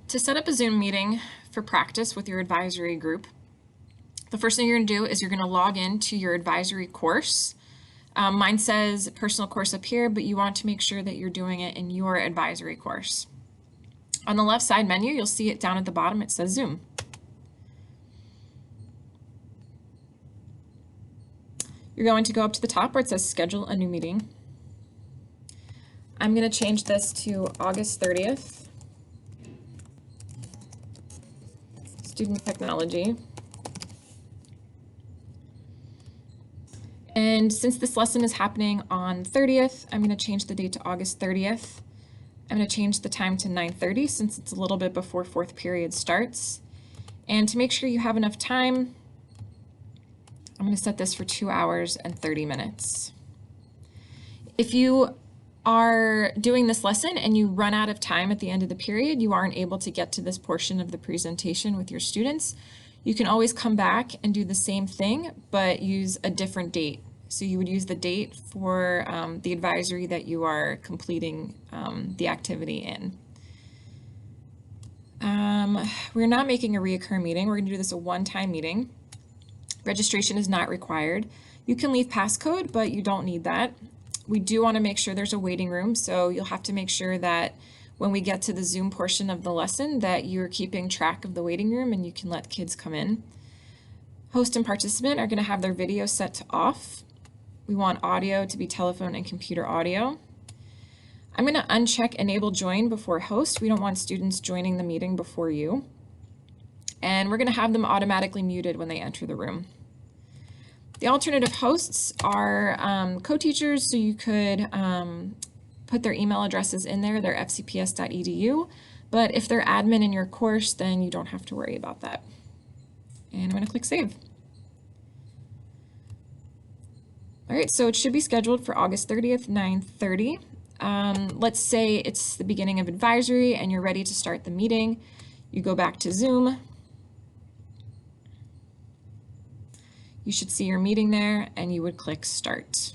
To set up a Zoom meeting for practice with your advisory group, the first thing you're going to do is you're going to log into your advisory course. Mine says personal course up here, but you want to make sure that you're doing it in your advisory course. On the left side menu, you'll see it down at the bottom. It says Zoom. You're going to go up to the top where it says schedule a new meeting. I'm going to change this to August 30th. Student technology. And since this lesson is happening on 30th, I'm going to change the date to August 30th. I'm going to change the time to 9:30 since it's a little bit before fourth period starts. And to make sure you have enough time, I'm going to set this for 2 hours and 30 minutes. If you are doing this lesson and you run out of time at the end of the period, you aren't able to get to this portion of the presentation with your students, you can always come back and do the same thing, but use a different date. So you would use the date for the advisory that you are completing the activity in. We're not making a reoccur meeting. We're going to do this a one-time meeting. Registration is not required. You can leave passcode, but you don't need that. We do want to make sure there's a waiting room, so you'll have to make sure that when we get to the Zoom portion of the lesson that you're keeping track of the waiting room and you can let kids come in. Host and participant are going to have their video set to off. We want audio to be telephone and computer audio. I'm going to uncheck enable join before host. We don't want students joining the meeting before you. And we're going to have them automatically muted when they enter the room. The alternative hosts are co-teachers, so you could put their email addresses in there, their fcps.edu, but if they're admin in your course, then you don't have to worry about that. And I'm going to click save. All right, so it should be scheduled for August 30th, 9:30. Let's say it's the beginning of advisory and you're ready to start the meeting. You go back to Zoom. You should see your meeting there and you would click start.